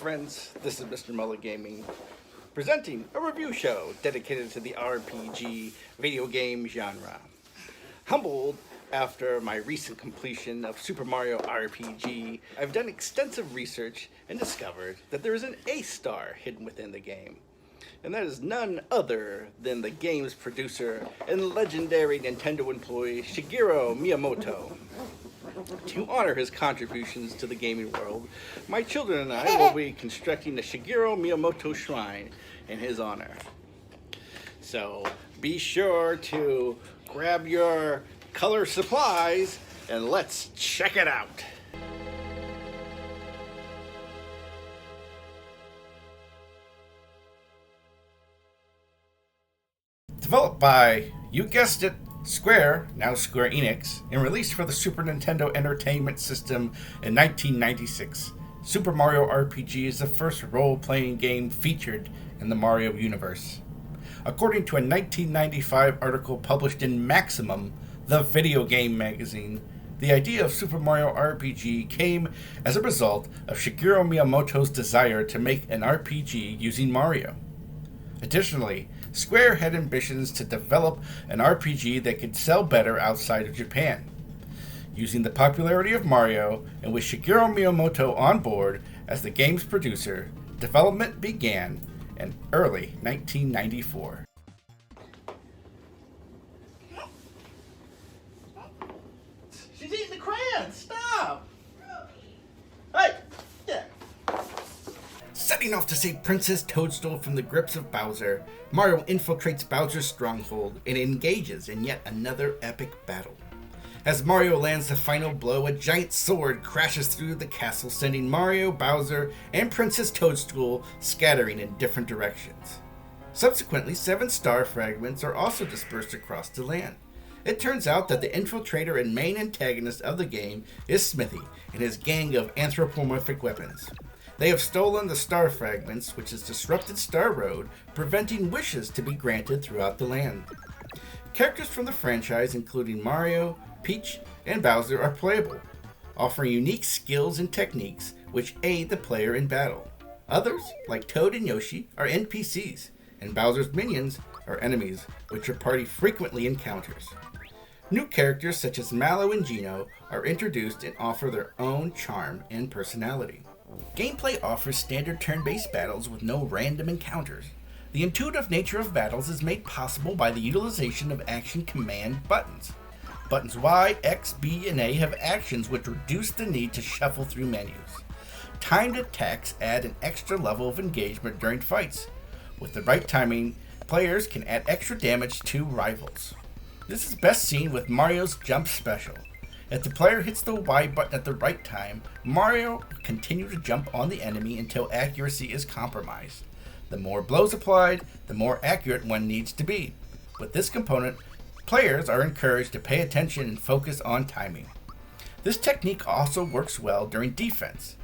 friends, this is Mr. Mullet Gaming, presenting a review show dedicated to the RPG video game genre. Humbled after my recent completion of Super Mario RPG, I've done extensive research and discovered that there is an A-star hidden within the game. And that is none other than the game's producer and legendary Nintendo employee Shigeru Miyamoto. To honor his contributions to the gaming world, my children and I will be constructing the Shigeru Miyamoto Shrine in his honor. So be sure to grab your color supplies and let's check it out. Developed by, you guessed it, Square, now Square Enix, and released for the Super Nintendo Entertainment System in 1996, Super Mario RPG is the first role-playing game featured in the Mario universe. According to a 1995 article published in Maximum, the video game magazine, the idea of Super Mario RPG came as a result of Shigeru Miyamoto's desire to make an RPG using Mario. Additionally, Square had ambitions to develop an RPG that could sell better outside of Japan. Using the popularity of Mario, and with Shigeru Miyamoto on board as the game's producer, development began in early 1994. She's eating the crayon! Stop! Hey! Yeah. Setting off to save Princess Toadstool from the grips of Bowser, Mario infiltrates Bowser's stronghold and engages in yet another epic battle. As Mario lands the final blow, a giant sword crashes through the castle, sending Mario, Bowser, and Princess Toadstool scattering in different directions. Subsequently, 7 star fragments are also dispersed across the land. It turns out that the infiltrator and main antagonist of the game is Smithy and his gang of anthropomorphic weapons. They have stolen the star fragments, which has disrupted Star Road, preventing wishes to be granted throughout the land. Characters from the franchise, including Mario, Peach, and Bowser, are playable, offering unique skills and techniques which aid the player in battle. Others, like Toad and Yoshi, are NPCs, and Bowser's minions are enemies, which your party frequently encounters. New characters such as Mallow and Geno are introduced and offer their own charm and personality. Gameplay offers standard turn-based battles with no random encounters. The intuitive nature of battles is made possible by the utilization of action command buttons. Buttons Y, X, B, and A have actions which reduce the need to shuffle through menus. Timed attacks add an extra level of engagement during fights. With the right timing, players can add extra damage to rivals. This is best seen with Mario's Jump Special. If the player hits the Y button at the right time, Mario will continue to jump on the enemy until accuracy is compromised. The more blows applied, the more accurate one needs to be. With this component, players are encouraged to pay attention and focus on timing. This technique also works well during defense.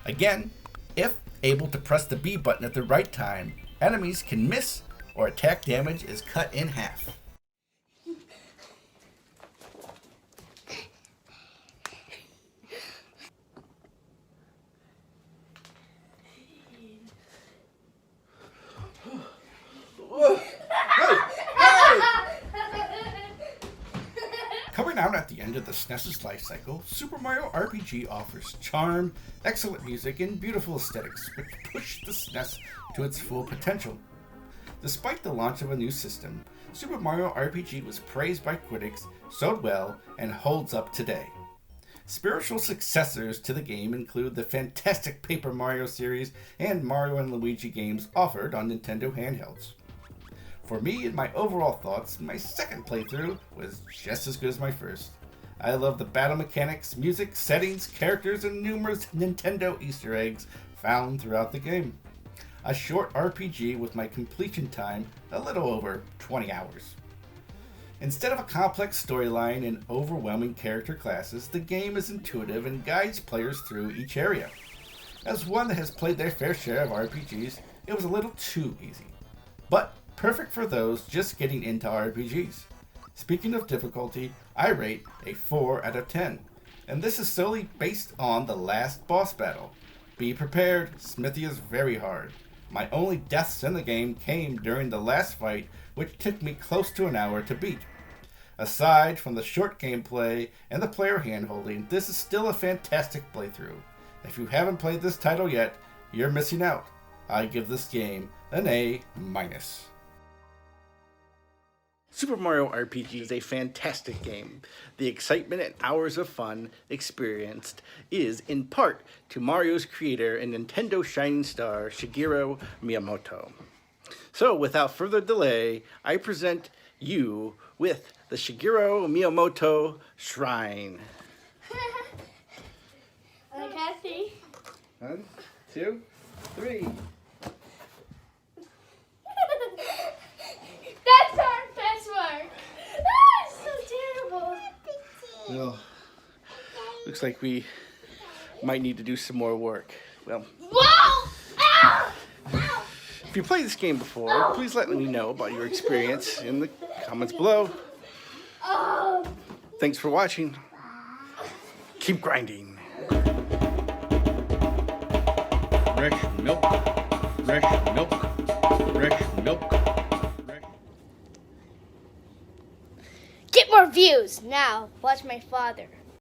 Again, if able to press the B button at the right time, enemies can miss or attack damage is cut in half. Coming out at the end of the SNES's life cycle, Super Mario RPG offers charm, excellent music, and beautiful aesthetics, which push the SNES to its full potential. Despite the launch of a new system, Super Mario RPG was praised by critics, sold well, and holds up today. Spiritual successors to the game include the fantastic Paper Mario series and Mario and Luigi games offered on Nintendo handhelds. For me and my overall thoughts, my second playthrough was just as good as my first. I love the battle mechanics, music, settings, characters, and numerous Nintendo Easter eggs found throughout the game. A short RPG with my completion time a little over 20 hours. Instead of a complex storyline and overwhelming character classes, the game is intuitive and guides players through each area. As one that has played their fair share of RPGs, it was a little too easy. But perfect for those just getting into RPGs. Speaking of difficulty, I rate a 4 out of 10, and this is solely based on the last boss battle. Be prepared, Smithy is very hard. My only deaths in the game came during the last fight, which took me close to an hour to beat. Aside from the short gameplay and the player handholding, this is still a fantastic playthrough. If you haven't played this title yet, you're missing out. I give this game an A-. Super Mario RPG is a fantastic game. The excitement and hours of fun experienced is in part to Mario's creator and Nintendo shining star Shigeru Miyamoto. So without further delay, I present you with the Shigeru Miyamoto Shrine. Okay. 1, 2, 3. That's our best work. That's so terrible. Well, looks like we might need to do some more work. Well, Whoa! Ow! Ow! if you played this game before, please let me know about your experience in the comments below. Oh. Thanks for watching. Keep grinding. Fresh milk. Fresh milk. Fresh milk. Get more views. Now, watch my father.